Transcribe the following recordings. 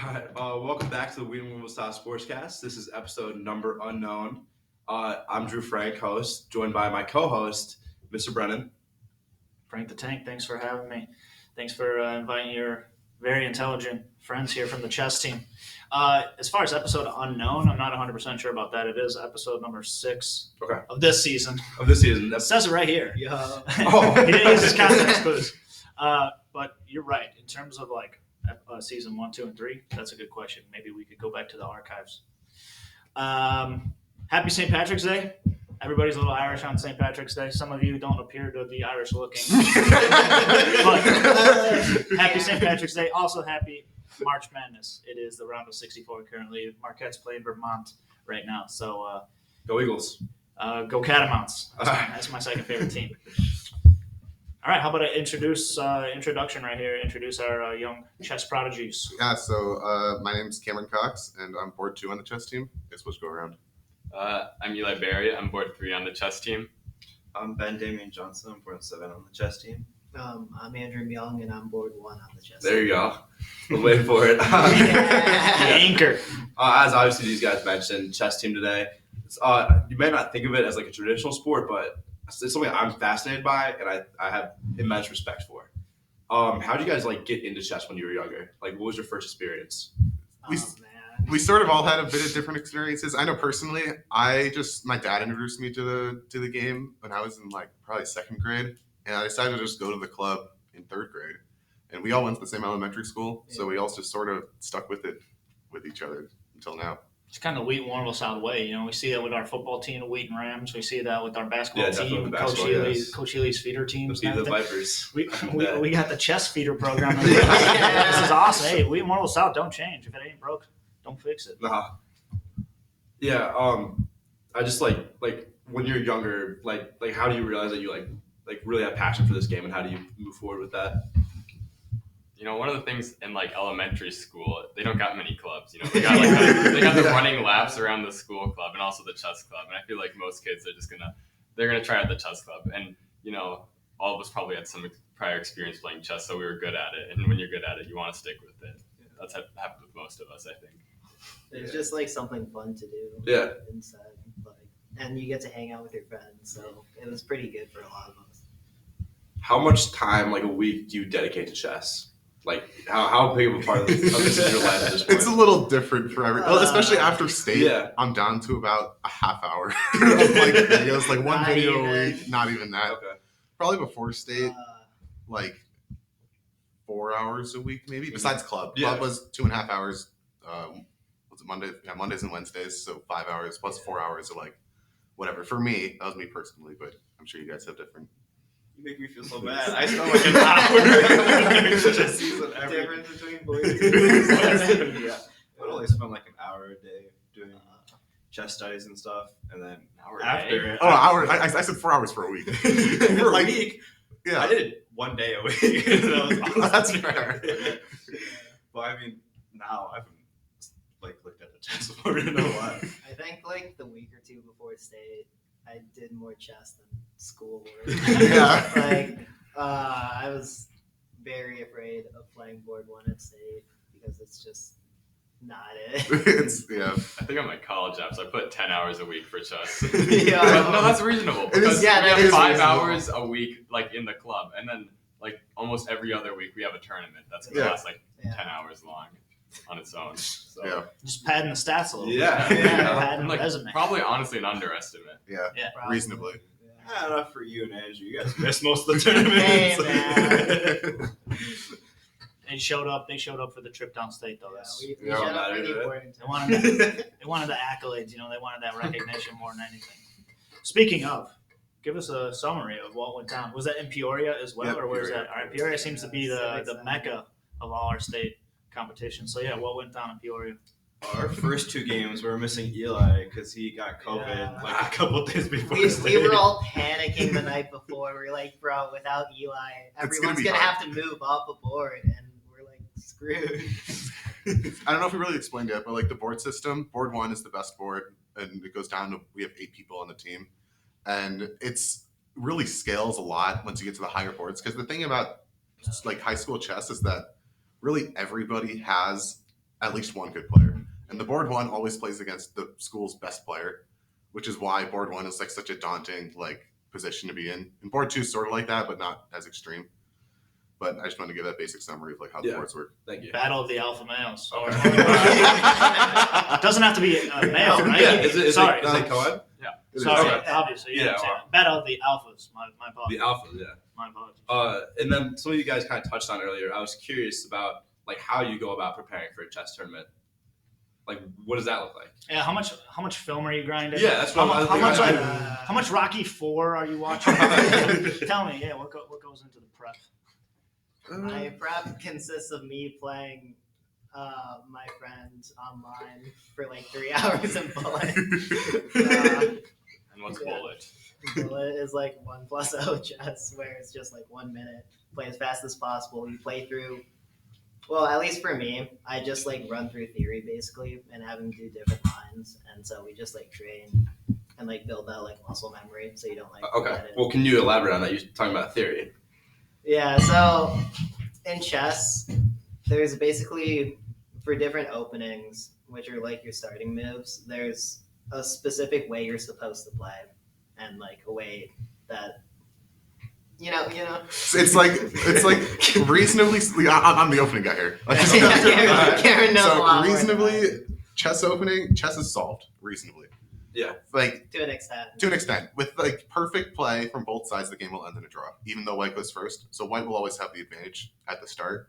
All right, welcome back to the WWS Sports Cast. This is episode number unknown. I'm Drew Frank, host, joined by my co-host, Mr. Brennan. Frank the Tank, thanks for having me. Thanks for inviting your very intelligent friends here from the chess team. As far as episode unknown, I'm not 100% sure about that. It is episode number 6 of this season. It says it right here. Yeah. He didn't use his context clues. But you're right. In terms of season 1, 2, and 3, that's a good question. Maybe we could go back to the archives. Happy St. Patrick's Day. Everybody's a little Irish on St. Patrick's Day. Some of you don't appear to be Irish looking. But happy St. Patrick's Day. Also happy March Madness. It is the round of 64 currently. Marquette's playing Vermont right now. So Go Eagles. Go Catamounts. That's my second favorite team. All right, how about an introduction right here? Introduce our young chess prodigies. Yeah, so my name's Cameron Cox, and I'm board 2 on the chess team. Guess which go around. I'm Eli Berry. I'm board 3 on the chess team. I'm Ben Damian Johnson. I'm board 7 on the chess team. I'm Andrew Young, and I'm board 1 on the chess There team. you go. We'll wait for it. The anchor. As obviously these guys mentioned, chess team today. You may not think of it as like a traditional sport, but it's something I'm fascinated by, and I have immense respect for. How did you guys get into chess when you were younger? What was your first experience? We sort of all had a bit of different experiences. I know personally, my dad introduced me to the game when I was in probably 2nd grade, and I decided to just go to the club in 3rd grade. And we all went to the same elementary school, so we all just sort of stuck with it with each other until now. It's kind of Wheaton, Warrenville South way. We see that with our football team, the Wheaton Rams. We see that with our basketball team, Coach Healy's feeder teams. The Vipers. We got the chess feeder program. This is awesome. Hey, Wheaton, Warrenville South, don't change. If it ain't broke, don't fix it. Yeah. I just when you're younger, how do you realize that you really have passion for this game, and how do you move forward with that? One of the things in elementary school, they don't got many clubs. They got they got the running laps around the school club and also the chess club. And I feel like most kids are they're gonna try out the chess club. And all of us probably had some prior experience playing chess, so we were good at it. And when you're good at it, you want to stick with it. That's happened with most of us, I think. It's just something fun to do. Yeah. Inside, and you get to hang out with your friends, so it was pretty good for a lot of us. How much time, a week, do you dedicate to chess? How big of a part of this is your life at this point? It's a little different for especially after state. Yeah. I'm down to about a half hour of videos, one Not video even. a week. Not even that. Okay. Probably before state, 4 hours a week, maybe. Besides club. Yeah. Club was 2.5 hours. Was it Monday? Yeah, Mondays and Wednesdays, so 5 hours plus 4 hours of whatever. For me, that was me personally, but I'm sure you guys have different. You make me feel so bad. I spent an hour chess season every Difference between boys and girls. Yeah. I would only spend an hour a day doing chess studies and stuff, and then after. Oh, an hour. I said 4 hours for a week. For a week. Yeah. I did it one day a week. That was awesome. That's fair. But I mean, now I haven't looked at the chessboard in a while. I think the week or two before state, I did more chess than schoolwork. Yeah. I was very afraid of playing board 1 at state because it's just not it. I think on my college apps, I put 10 hours a week for chess. Yeah. But no, that's reasonable. Because we that have is 5 reasonable. hours a week, in the club. And then, almost every other week, we have a tournament that's going to last, 10 hours long on its own. So. Yeah. Just padding the stats a little bit. Yeah. Padding the And, resume. probably, honestly, an underestimate. Yeah. Probably. Reasonably. Yeah, enough for you and Andrew. You guys missed most of the tournaments. Hey, man. They showed up for the trip downstate, though. We Yeah, shut up not for the even. important They wanted the accolades, they wanted that recognition more than anything. Speaking of, give us a summary of what went down. Was that in Peoria as well, Yep, or where's Peoria. that? All right, Peoria seems to be the Exciting. mecca of all our state competitions. So yeah, what went down in Peoria? Our first 2 games, we were missing Eli because he got COVID Yeah. a couple of days before. We were all panicking the night before. We were like, bro, without Eli, everyone's be gonna hard. have to move up a board, and we're screwed. I don't know if we really explained it, but the board system, board 1 is the best board, and it goes down to we have 8 people on the team, and it's really scales a lot once you get to the higher boards. Because the thing about high school chess is that really everybody has at least one good player. And the board one always plays against the school's best player, which is why board one is like such a daunting like position to be in. And board two is sort of like that, but not as extreme. But I just wanted to give that basic summary of like how the boards work. Thank you. Battle of the alpha males. Oh. Doesn't have to be a male, right? Yeah, is it Sorry. co-ed? Sorry, Okay. obviously. Yeah, Yeah, Battle of the alphas. My apologies. The alpha, yeah. My apologies. And then some of you guys kind of touched on earlier. I was curious about like how you go about preparing for a chess tournament. Like, what does that look like? Yeah, how much film are you grinding? Yeah, that's what how much I how much Rocky IV are you watching? Tell me, what goes into the prep? My prep consists of me playing my friend online for like 3 hours in bullet. And what's bullet? Bullet is like 1+0 chess, where it's just like 1 minute. Play as fast as possible. You play through. Well, at least for me, I just like run through theory basically and have them do different lines, and so we just like train and like build that like muscle memory, so you don't like. Okay. forget it. Well, can you elaborate on that? You're talking about theory. Yeah, so in chess, there's basically, for different openings, which are like your starting moves, there's a specific way you're supposed to play, and like a way that, you know. It's like reasonably. I'm the opening guy here. Karen knows a lot more than reasonably, I. chess is solved reasonably. Yeah. Like To an extent. to an extent, with like perfect play from both sides, the game will end in a draw, even though white goes first. So white will always have the advantage at the start,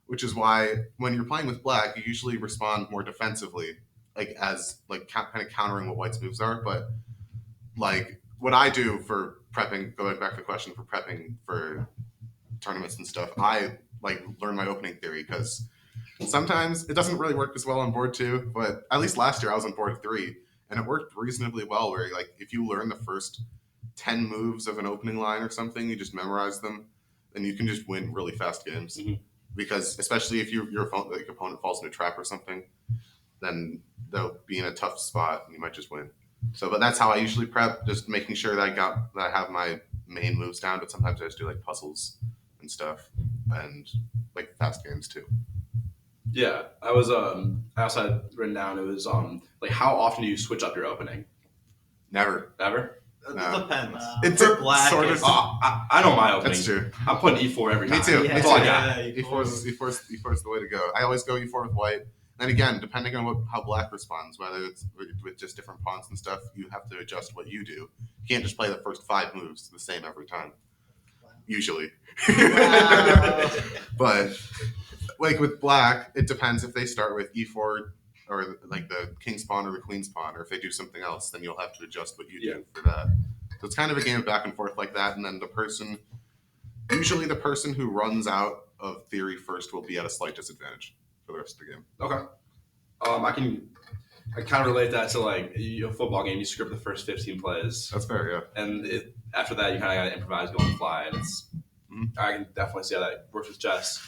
which is why when you're playing with black, you usually respond more defensively, like as like kind of countering what white's moves are. But like what I do for prepping, going back to the question, for prepping for tournaments and stuff, I like learn my opening theory, because sometimes it doesn't really work as well on board two. But at least last year I was on board 3. And it worked reasonably well, where like if you learn the first 10 moves of an opening line or something, you just memorize them, then you can just win really fast games. Mhm. Because especially if your opponent falls in a trap or something, then they'll be in a tough spot and you might just win. So, but that's how I usually prep, just making sure that I have my main moves down. But sometimes I just do like puzzles and stuff, and like fast games too. Yeah, I also had written down, it was like how often do you switch up your opening? Never. Ever? No. Depends. It's For a black, sort it's- of. I know my opening. That's true. I'm putting E4 every time. Me too. Yeah. That's all I got. Yeah, E4 is the way to go. I always go E4 with white. And again, depending on how black responds, whether it's with just different pawns and stuff, you have to adjust what you do. You can't just play the first 5 moves the same every time. Wow. Usually. Wow. But like with black, it depends if they start with E4 or like the king's pawn or the queen's pawn, or if they do something else, then you'll have to adjust what you do for that. So it's kind of a game of back and forth like that, and then usually the person who runs out of theory first will be at a slight disadvantage for the rest of the game. Okay. I kind of relate that to like a football game. You script the first 15 plays, That's fair, yeah. and after that you kind of got to improvise, go on the fly, and it's. Mhm. I can definitely see how that works with chess.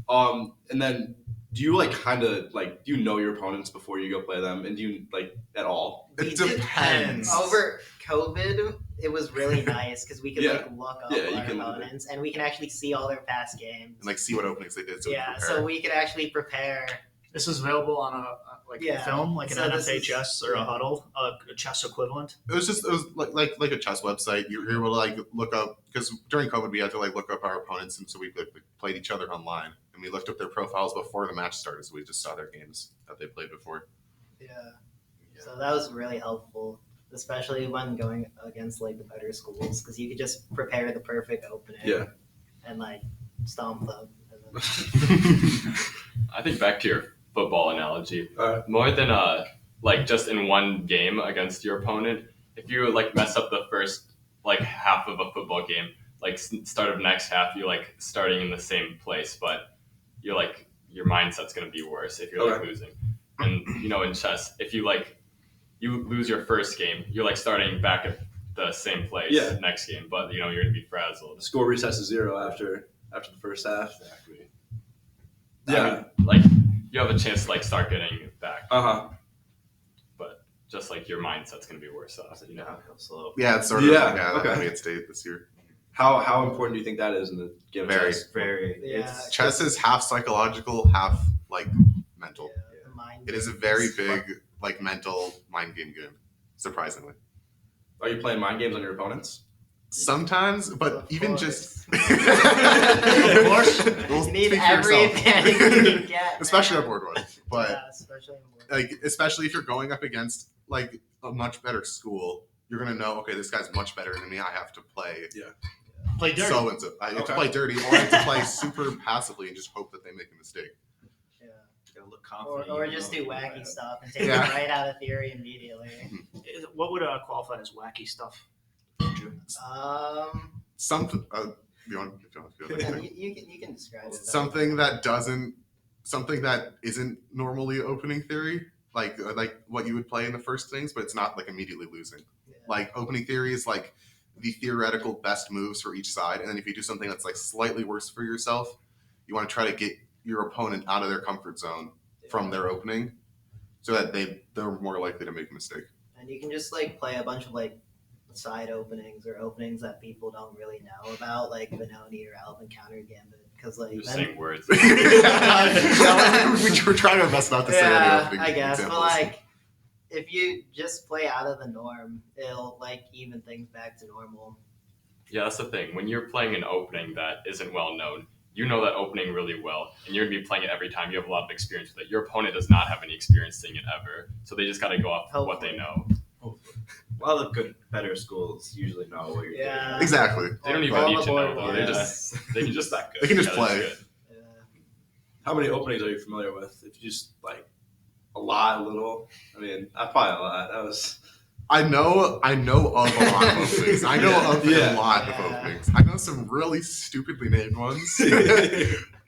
And then do you like kind of like do you know your opponents before you go play them, and do you like at all? It We did depends. Over COVID, it was really nice because we could Yeah. like look up Yeah, you our can- opponents, and we can actually see all their past games. And like see what openings they did. So we Yeah, can so compare. we could actually prepare. This is available on a Yeah. film, like an So this NFHS is- or a Huddle, a chess equivalent. It was like a chess website. You're able to like look up, because during COVID we had to like look up our opponents, and so we played each other online, and we looked up their profiles before the match started, so we just saw their games that they played before. Yeah. So that was really helpful, especially when going against like the better schools, because you could just prepare the perfect opening. Yeah. And like stomp them. And then... I think back to your football analogy, Alright. more than like just in one game against your opponent, if you like mess up the first like half of a football game, like start of next half, you're like starting in the same place, but you're like your mindset's gonna be worse if you're like Okay. losing. And you know, in chess, if you like you lose your first game, you're like starting back at the same place Yeah. next game, but you know you're gonna be frazzled. The score resets to 0 after the first half. Exactly. Yeah. I mean, like you have a chance to like start getting it back, but just like your mindset's gonna be worse off. You know. So Yeah, it's sort of Yeah, that's okay. how we had state this year. How important do you think that is in the game of Very. chess? very. Yeah. It's Chess is half psychological, half like mental. Yeah. It is a very big, like, mental mind game, surprisingly. Are you playing mind games on your opponents? Sometimes, but Of even course. just... Of course. Well, You need speak for every yourself. advantage you can get. Especially man. on board one. But, Yeah, especially on board. like, especially if you're going up against, like, a much better school, you're going to know, okay, this guy's much better than me. I have to play Play dirty. so and so. I have to Okay. play dirty, or I have to play super passively and just hope that they make a mistake. Yeah. You gotta look confident. Or even just though do you're wacky bad. stuff and take Yeah. it right out of theory immediately. What would qualify as wacky stuff? Something, you want to You can describe it. something that isn't normally opening theory, like what you would play in the first things, but it's not like immediately losing. Yeah. Like opening theory is like the theoretical best moves for each side, and then if you do something that's like slightly worse for yourself, you want to try to get your opponent out of their comfort zone from their opening, so that they're more likely to make a mistake. And you can just like play a bunch of like side openings or openings that people don't really know about, like Benoni or Alvin Counter Gambit, because like You're then- saying words. We were trying our best not to say any yeah, opening I guess, examples. but like if you just play out of the norm, it'll like even things back to normal. Yeah, that's the thing. When you're playing an opening that isn't well known, you know that opening really well, and you're gonna be playing it every time. You have a lot of experience with it. Your opponent does not have any experience seeing it ever, so they just got to go off what they know. A lot of good, better schools usually know what you're Yeah. doing. Exactly. They don't even On need the to know board, though. yeah. They can just that good. They can just Yeah, play. that's good. Yeah. How many openings are you familiar with? If you just like a lot, a little. I mean, probably a lot. That was. I know of a lot of openings. I know of Yeah. a lot of openings. I know some really stupidly named ones.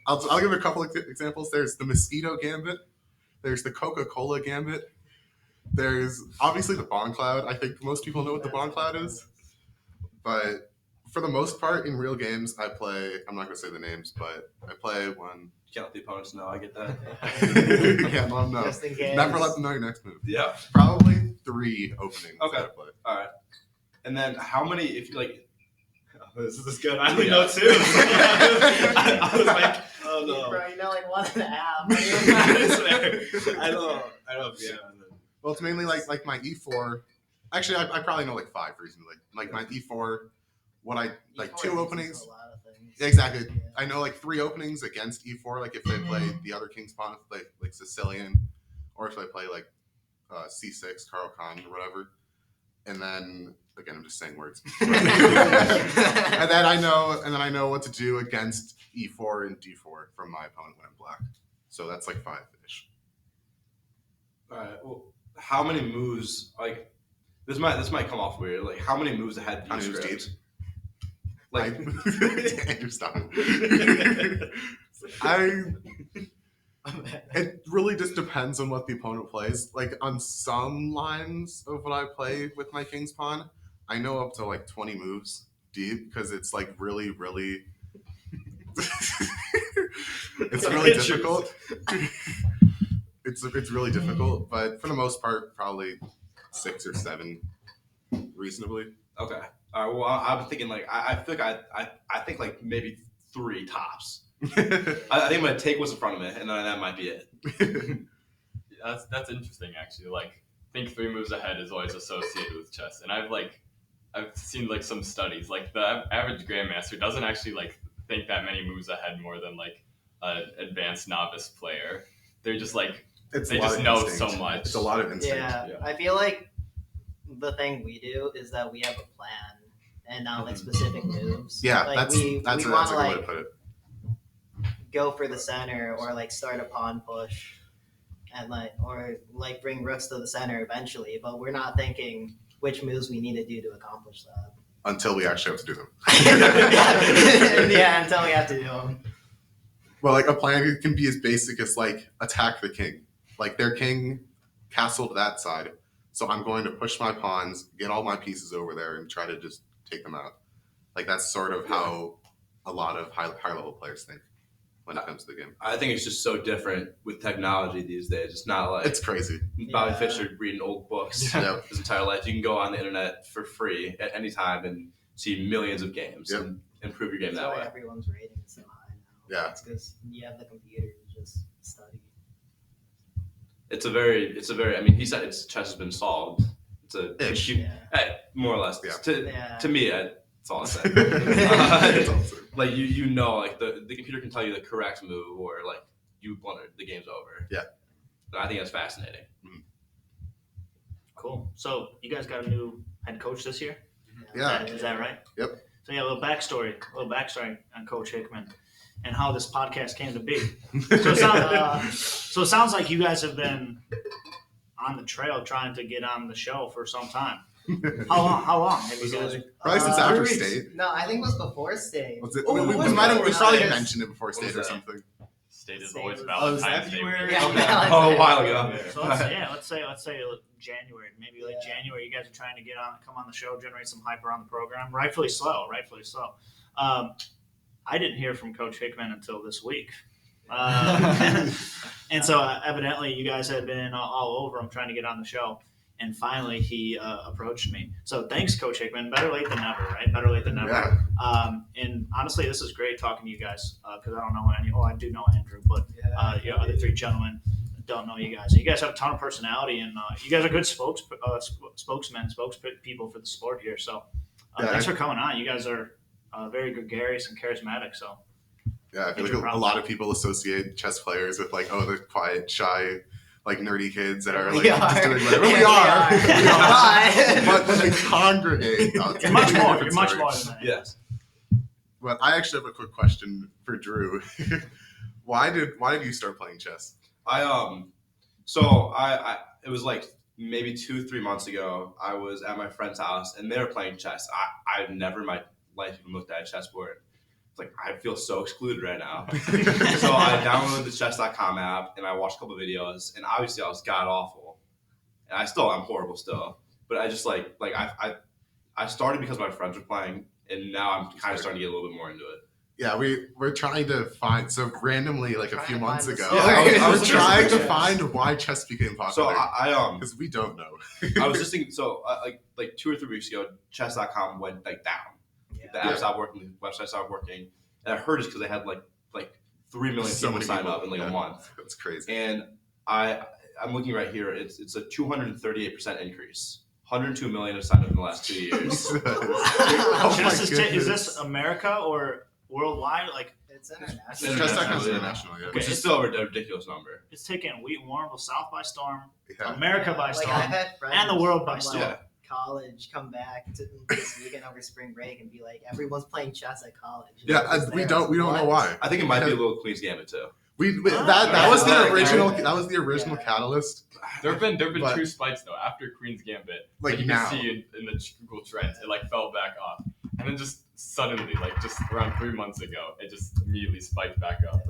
I'll give a couple of examples. There's the Mosquito Gambit. There's the Coca-Cola Gambit. There's obviously the Bomb Cloud. I think most people know what the Bomb Cloud is. But for the most part, in real games, I play, I'm not going to say the names, but I play one. You can't let the opponents know. I get that. You can't let them know. Just in case. Never let them know your next move. Yeah. Probably 3 openings Okay. that I play. All right. And then how many? If you like. Oh, this is good. I only only know know two. I was like, oh You no. probably know like 1.5. I know. Yeah. Well, it's mainly like my E4. Actually, I probably know like 5 reasonably. Like my E4, what I like 2 openings. A lot of things. Exactly. Yeah. I know like 3 openings against E4. Like if they play the other king's pawn, if they play like Sicilian, or if they play like C6, Carl Khan or whatever. And then again, I'm just saying words. and then I know what to do against E4 and D4 from my opponent when I'm black. So that's like 5-ish. All right. Well, how many moves? Like, this might come off weird. Like, how many moves ahead do How you many moves script? Like, Like, Andrew, stop. It really just depends on what the opponent plays. Like on some lines of what I play with my king's pawn, I know up to like 20 moves deep because it's like really, really. It's really difficult. It's really difficult, but for the most part, probably 6 or 7, reasonably. okay. All right. Well, I'm thinking like I think I think like maybe 3 tops. I think I'm gonna take what's in front of me, and then that might be it. That's interesting actually. Like, I think 3 moves ahead is always associated with chess, and I've seen like some studies. Like the average grandmaster doesn't actually like think that many moves ahead more than like an advanced novice player. They're just like It's they a lot just of know instinct. so much. It's a lot of instinct. Yeah, Yeah. I feel like the thing we do is that we have a plan and not like specific moves. Yeah, like that's we a want good to way to like put it. go for the center or like start a pawn push and like or like bring rooks to the center eventually, but we're not thinking which moves we need to do to accomplish that. Until we actually have to do them. Yeah, until we have to do them. Well, like a plan can be as basic as like attack the king. Like their king castled that side, so I'm going to push my pawns, get all my pieces over there, and try to just take them out. Like that's sort of how a lot of high level players think when it comes to the game. I think it's just so different with technology these days. It's not like It's crazy. Bobby Yeah. Fischer reading old books Yeah. his entire life. You can go on the internet for free at any time and see millions of games Yep. and improve your game That's that why way. everyone's rating is so high now. Yeah. It's because you have the computer to just study. it's a very. I mean, he said chess has been solved. It's a Ish. hey, more or less. Yeah. To me, that's all I said. It's also- Like you know, like the computer can tell you the correct move, or like you blundered, the game's over. Yeah. And I think that's fascinating. Cool. So you guys got a new head coach this year? Yeah. Is that right? Yep. So yeah, a little backstory on Coach Hickman and how this podcast came to be. So it sounds like you guys have been on the trail trying to get on the show for some time. How long have you guys? Probably since after state. No, I think it was before state. Was it? Oh, we it was probably before. mentioned it before state or that? something. State is State always was- Valentine's Day. February? week. Yeah, Okay. Valentine's Oh, a Day. while ago. So let's say January, maybe like Yeah. January. You guys are trying to come on the show, generate some hype around the program. Rightfully so. I didn't hear from Coach Hickman until this week. And so evidently you guys have been all over him trying to get on the show. And finally he approached me. So thanks, Coach Hickman. Better late than never, right? Better late than never. Yeah. And honestly, this is great talking to you guys because I don't know any. Oh, I do know Andrew, but other three gentlemen don't know you guys. You guys have a ton of personality, and you guys are good spokesmen, spokespeople for the sport here. So thanks for coming on. You guys are very gregarious and charismatic. So Yeah, I feel like a lot of people associate chess players with like, oh, the quiet, shy, like nerdy kids that are like just doing whatever. We are. But when we congregate, you're much more. You're much more than that. Yes. But I actually have a quick question for Drew. Why did you start playing chess? It was like maybe 2-3 months ago. I was at my friend's house and they were playing chess. I've never in my life even looked at a chessboard. It's like I feel so excluded right now. So I downloaded the chess.com app and I watched a couple videos, and obviously I was god awful. And I'm horrible still. But I just I started because my friends were playing, and now I'm kind of starting to get a little bit more into it. Yeah, we're trying to find, so randomly like a few months ago, I was trying to chess. find why chess became So popular. Because we don't know. I was just thinking. So like 2 or 3 weeks ago, chess.com went like down. The app stopped working. The website stopped working, and I heard it's because they had like 3 million So people many sign people, up in like a month. That's crazy. And I'm looking right here. It's a 238% increase. 102 million have signed up in the last 2 years. Oh my Is goodness. this America or worldwide? Like It's international. Chess.com's Yeah. international, yeah. Which is still a ridiculous number. it's taken Wheaton, Warrenville, South by storm, Yeah. America by Like storm, I've had friends and the world by from, storm. like, college come back to this weekend over spring break and be like, everyone's playing chess at college. And Yeah, I was we there, don't know what? why. I think it might be a little Queen's Gambit too. That was Yeah. the original catalyst. There have been But- two spikes though after Queen's Gambit. Like you now. can see in the Google Trends, it like fell back off, and then just suddenly, like just around 3 months ago, it just immediately spiked back up.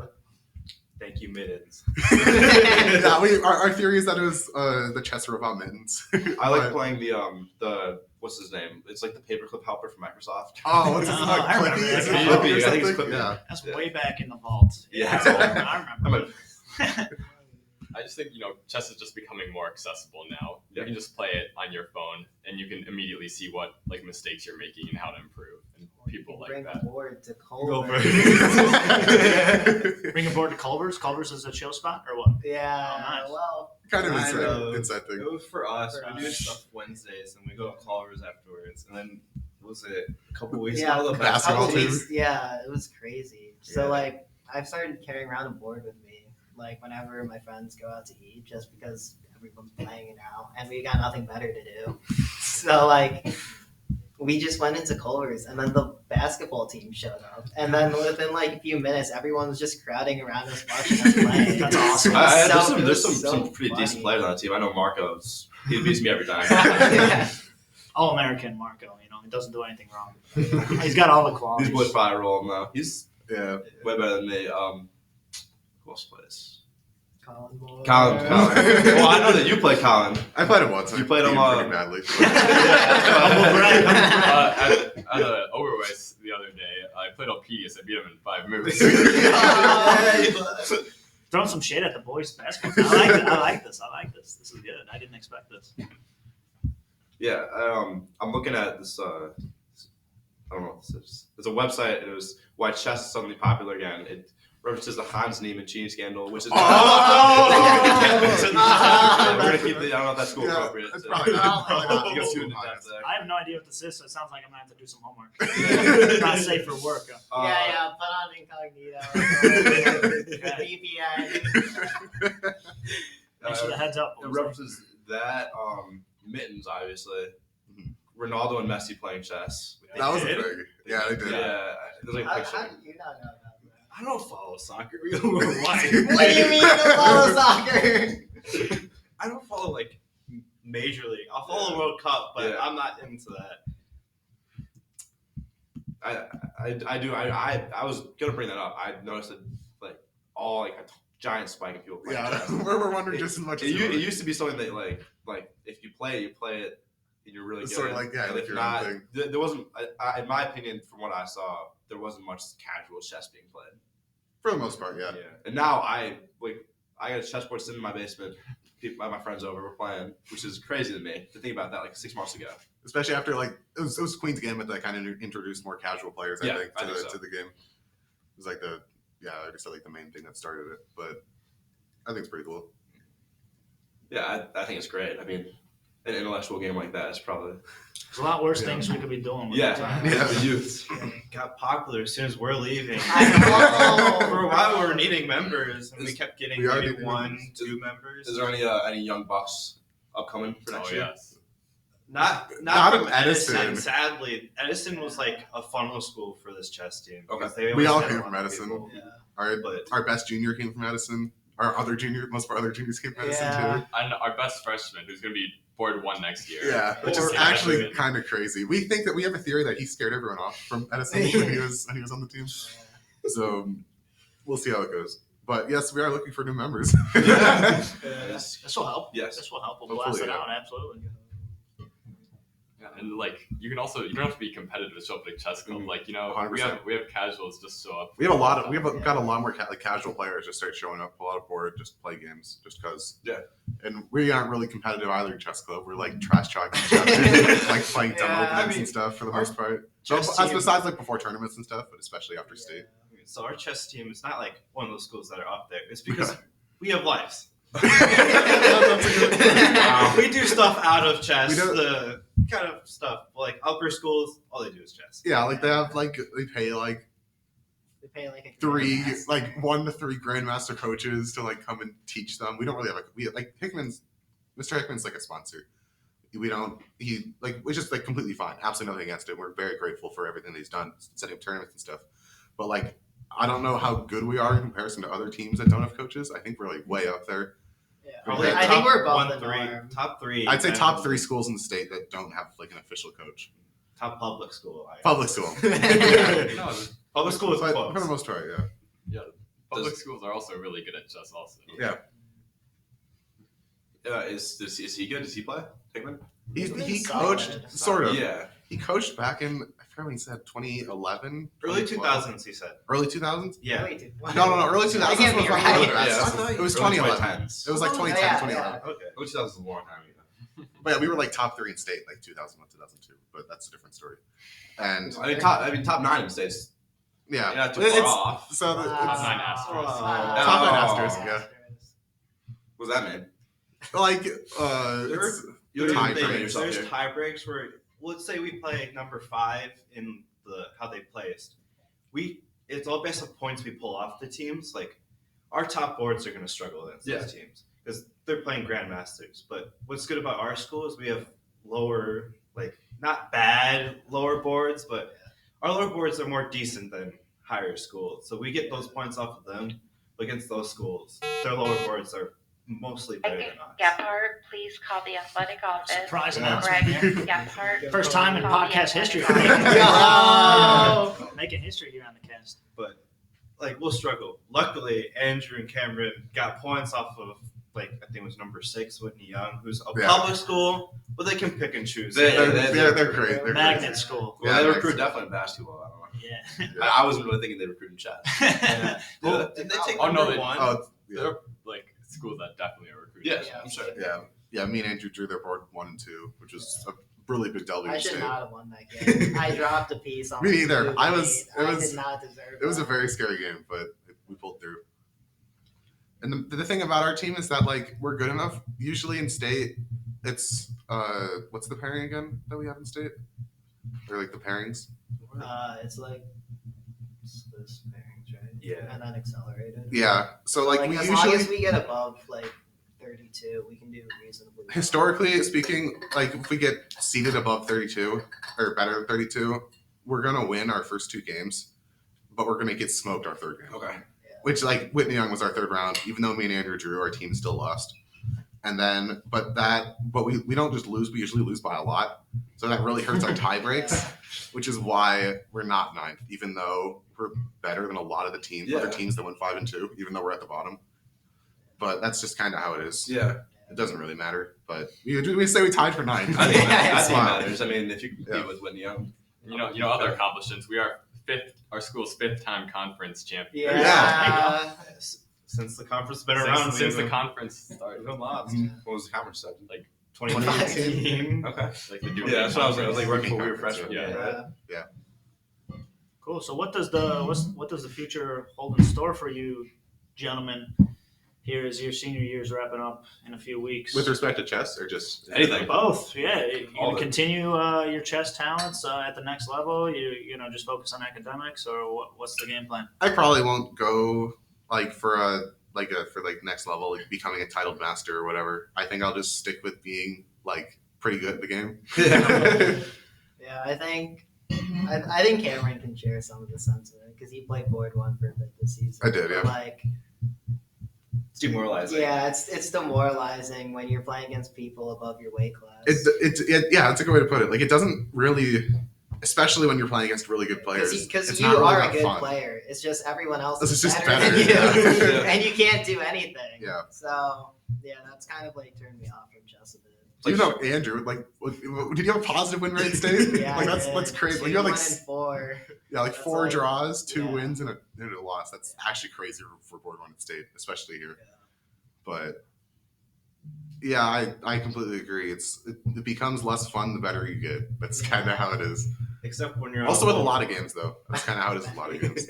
Thank you, mittens. Yeah, our theory is that it was the chess robot mittens. I like But- playing the what's his name? It's like the paperclip helper from Microsoft. Oh, what's his name? I remember Clippy? that Is it guy. Clippy or Clippy, I think it's something? Clippy. Yeah. That's Yeah. way back in the vault. Yeah. I remember. I just think chess is just becoming more accessible now. Yeah. You can just play it on your phone, and you can immediately see what like mistakes you're making and how to improve. And people like Bring that. a board to Go Culver. for it. Bring a board to Culver's. Culver's is a chill spot or what? Yeah, Oh, nice. well, Kind of Kind of. inside thing. It was for us. For We do us. stuff Wednesdays, and we go to Culver's afterwards. And then, what was it a couple weeks yeah, ago? The basketball couple team? weeks- yeah, it was crazy. So Yeah. like, I've started carrying around a board with me, like whenever my friends go out to eat, just because everyone's playing it now, and we got nothing better to do. So like, we just went into Culver's, and then the basketball team showed up, and then within like a few minutes, everyone was just crowding around us, watching us play. That's awesome. It was There's so some pretty decent funny. players on the team. I know Marcos. He beats me every time. Yeah. All American Marco. He doesn't do anything wrong. He's got all the qualities. These boys probably roll him though. He's Yeah. way better than me. Who else plays? Colin Moore. Colin. Well, I know that you play Colin. I played him once. You played him, pretty badly. At Overweiss the other day, I played Alpedius. I beat him in 5 moves. Throwing some shade at the boys' basketball. I like this. This is good. I didn't expect this. Yeah, I'm looking at this. I don't know what this is. It's a website, and it was why chess is suddenly popular again. It references the Hans Niemann cheating scandal, which is Oh! trying to keep the. I don't know if that's school appropriate. It's so- probably not. Probably not. You go too into depth there. I have no idea what this is, so it sounds like I'm gonna have to do some homework. It's not safe for work. Yeah, put on incognito. VPN. Thanks for the heads up. It references that mittens, obviously. Ronaldo and Messi playing chess. That was a did? big. Yeah, they did. Yeah, there's like a How picture. do you not know about that? I don't follow soccer. What Why? do you mean you don't follow soccer? I don't follow like Major League. I'll follow World Cup, but Yeah. I'm not into that. I do. I was gonna bring that up. I noticed that like all like a giant spike in people playing Yeah, chess. we're wondering just as much as you It used to be something that like if you play it, and you're really It's good. sort of like, yeah, and like if your not, own there wasn't. In my opinion, from what I saw, there wasn't much casual chess being played. for the most part, yeah. And now I got a chessboard sitting in my basement. I have my friends over, we're playing, which is crazy to me to think about that like 6 months ago. Especially after like it was Queen's Gambit that kind of introduced more casual players, I Yeah, think, I think so. to the game. It was like I already said like the main thing that started it, but I think it's pretty cool. Yeah, I think it's great. I mean, an intellectual game like that is probably There's a lot worse Yeah. things we could be doing with yeah, the time. Yeah. the youth. Got popular as soon as we're leaving. I know. For a while, we were needing members, and we kept getting We are maybe needing 1, members. 2 members. Is there any young bucks upcoming for next Oh year? yes. Not Not from from Edison. Edison. Sadly, Edison was like a funnel school for this chess team. Okay. because they We always all had a came lot from of Edison. people. Yeah. Our best junior came from Edison. Most of our other juniors came from Edison Yeah. too. And our best freshman, who's going to be board 1 next year. Yeah, which is Or- actually kind of crazy. We think that we have a theory that he scared everyone off from Edison when he was on the team. So we'll see how it goes. But yes, we are looking for new members. This will help. Yes. This will help. We'll Hopefully, blast it yeah. out. Absolutely. Yeah, and like you don't have to be competitive to show up at a chess club. Mhm. Like we 100%. have casuals just show up. We've got a lot more casual players just start showing up, pull out a board, just play games, just because. Yeah. And we aren't really competitive either in chess club. We're like trash talking each other, like playing dumb Yeah, I openings mean, and stuff for the our most part. So, chess as team- besides like before tournaments and stuff, but especially after state. So our chess team is not like one of those schools that are up there. It's because we have lives. Wow. We do stuff out of chess. We don't- The kind of stuff like upper schools, all they do is chess. Yeah, like they pay like They pay like a 1 to 3 grandmaster coaches to like come and teach them. We don't really have Mr. Hickman's like a sponsor. It's just like completely fine. Absolutely nothing against it. We're very grateful for everything that he's done, setting up tournaments and stuff. But like, I don't know how good we are in comparison to other teams that don't have coaches. I think we're like way up there. Yeah. Probably I top think we're above 1, the 3, norm. top 3. I'd say top 3 and schools in the state that don't have like an official coach. top public school. Public school. No, Public school is But close. for the most part, yeah. public schools are also really good at chess. Also. Yeah. Is he good? Does he play? Hickman? He Solid. coached sort of. Yeah. He coached back in I forgot when he said 2011, Early 2012. 2000s, he said. Early 2000s. Yeah. Wait, dude, what? No. Early 2000s I can't was be when right. we were at Yeah, Edison. that's It was early 2011. 2010s. It was like Oh, 2010, yeah, 2011. Okay. Early 2000s is a long time ago. But yeah, we were like top 3 in state, like 2001, 2002. But that's a different story. And I mean, top 9 in states. yeah, You're not too It's- far off. So Wow. it's, 9 asterisks. Wow. Top 9 Oh. asterisks, yeah. What does that mean? like There it's- You're Tie doing breaks. yourself There's here. tie breaks where, let's say we play number 5 in the how they placed. It's all based on points we pull off the teams. Like our top boards are going to struggle against those teams because they're playing grandmasters. But what's good about our school is we have lower, like not bad lower boards, but our lower boards are more decent than higher schools. So we get those points off of them against those schools. Their lower boards are mostly better than us. Gephardt, please call the athletic office. Surprise Yeah. announcement here. Greg Gephardt. First time in Call the podcast history. athletic Yo! Making history here on the cast. But like we'll struggle. Luckily, Andrew and Cameron got points off of I think it was number 6, Whitney Young, who's a Yeah. public school, but they can pick and choose. They- they're great. They're Magnet great. school. Well, Yeah, they makes recruit sense. definitely in basketball. I don't know. Yeah. I wasn't really thinking they recruit in chess. Yeah. Well, Well, did they take Oh, no, number they- 1? Oh, yeah. They're like schools that definitely are recruiting. Yes, Yeah. I'm sure. Yeah. Me and Andrew drew their board 1 and 2, which was a really big W I in should state. not have won that game. I dropped a piece on Me the neither. blue I gate. was- it I was- did not deserve It was a that. very scary game, but we pulled through. And the thing about our team is that like we're good enough. Usually in state, it's what's the pairing again that we have in state? Or like the pairings? It's like Swiss pairings, right? Yeah. And then accelerated. Yeah. So like we as usually, long as we get above like 32, we can do reasonably well. historically speaking, like if we get seeded above 32 or better than 32, we're gonna win our first 2 games, but we're gonna get smoked our third game. Okay. Which like Whitney Young was our third round, even though me and Andrew drew, our team still lost. And then, but we don't just lose, we usually lose by a lot. So that really hurts our tie breaks, which is why we're not 9th, even though we're better than a lot of the teams, other teams that went 5 and 2, even though we're at the bottom. But that's just kind of how it is. Yeah. It doesn't really matter, but we say we tied for 9th. I think it matters. I mean, if you compete with Whitney Young. You know, other accomplishments. We are our school's 5th-time conference champion. Yeah. Since the conference has been around, since the conference started. We've lost. What was the conference set? Like 2018. Okay. Like the Yeah, that's what I was like. I was like right before we were Conference, freshmen. yeah. Right? Cool. So what does the future hold in store for you, gentlemen? Here as your senior year's wrapping up in a few weeks. With respect to chess or just Anything. Both, yeah. You All gonna of it. continue your chess talents at the next level? You know, just focus on academics, or what's the game plan? I probably won't go like for next level, like becoming a titled master or whatever. I think I'll just stick with being like pretty good at the game. Yeah, I think Cameron can share some of the sentiment because he played board 1 for a bit this season. I did, yeah. But, like, It's demoralizing. yeah, it's demoralizing when you're playing against people above your weight class. Yeah, that's a good way to put it. Like it doesn't really, especially when you're playing against really good players. Because it's you not really are that a good fun. player. It's just everyone else This is is just better than better. you, Yeah. and you can't do anything. Yeah. So yeah, that's kind of like turned me off from chess a bit. You know, Andrew, like, did you have a positive win rate in state? Yeah, like I that's did. crazy. 2, Like, you had 1, like and 4. yeah, like That's 4 like- draws, 2 yeah. wins, and a loss. That's actually crazy for board 1 in state, especially here. Yeah. But yeah, I completely agree. It becomes less fun the better you get. That's kind of how it is. Except when you're Also on with a lower- lot of games though. That's kind of how it is with a lot of games.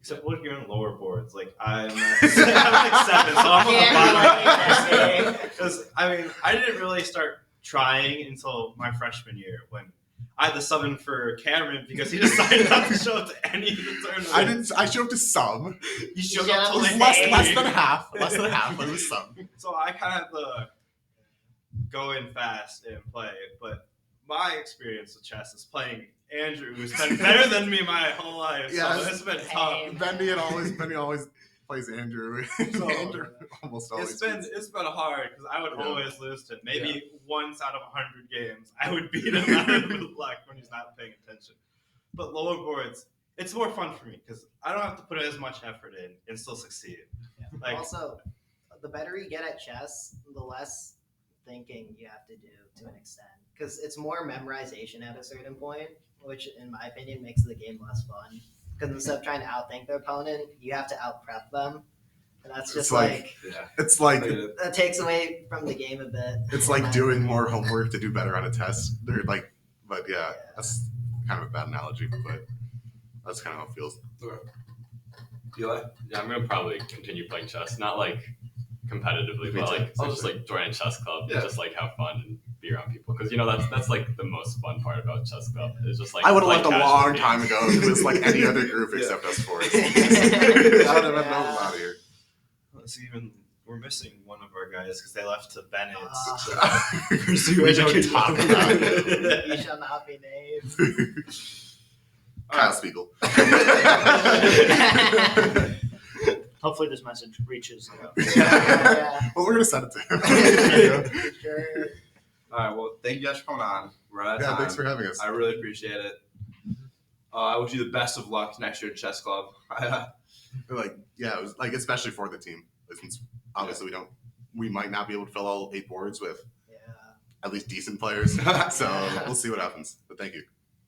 Except when you're on lower boards, like I'm like 7, so I'm on the Yeah. bottom. Because I mean, I didn't really start trying until my freshman year when I had to sub in for Cameron because he decided not to show up to any of the tournaments. I showed up to some. He showed Yeah, up to it was like Less than half. Less than half, but it was some. So I kind of had to go in fast and play. But my experience with chess is playing Andrew, who's been better than me my whole life. Yeah, So it's been tough. Same. Benny always plays Andrew. So, Andrew almost always. It's been hard because I would Yeah. always lose to him. Maybe once out of 100 games, I would beat him out of luck when he's not paying attention. But lower boards, it's more fun for me because I don't have to put as much effort in and still succeed. Like, Also, the better you get at chess, the less thinking you have to do to an extent. Because it's more memorization at a certain point, which, in my opinion, makes the game less fun. Because instead of trying to outthink their opponent, you have to outprep them. And that's just It's like- Yeah. It's like that takes away from the game a bit. it's like doing more homework to do better on a test. They're like, but yeah, that's kind of a bad analogy, but that's kind of how it feels. Eli? Yeah, I'm gonna probably continue playing chess. Not like competitively, Me but too. like I'll Same just thing. like join a chess club Yeah. and just like have fun and be around people. Because that's like the most fun part about chess club. It's just like I would have playing left a casual long games. time ago if it was like any other group Yeah. except us four. I would have been Yeah. out of here. it's even we're missing one of our guys because they left to Bennett. We don't talk about it. You shall not be named. Kyle Spiegel. Hopefully, this message reaches. Yeah. Well, we're gonna send it to him. Sure. All right. Well, thank you guys for coming on. We're out of Yeah, time. thanks for having us. I really appreciate it. I wish you the best of luck next year at Chess Club. Like, yeah, it was like especially for the team. Since obviously we might not be able to fill all 8 boards with Yeah. at least decent players. So we'll see what happens. But thank you.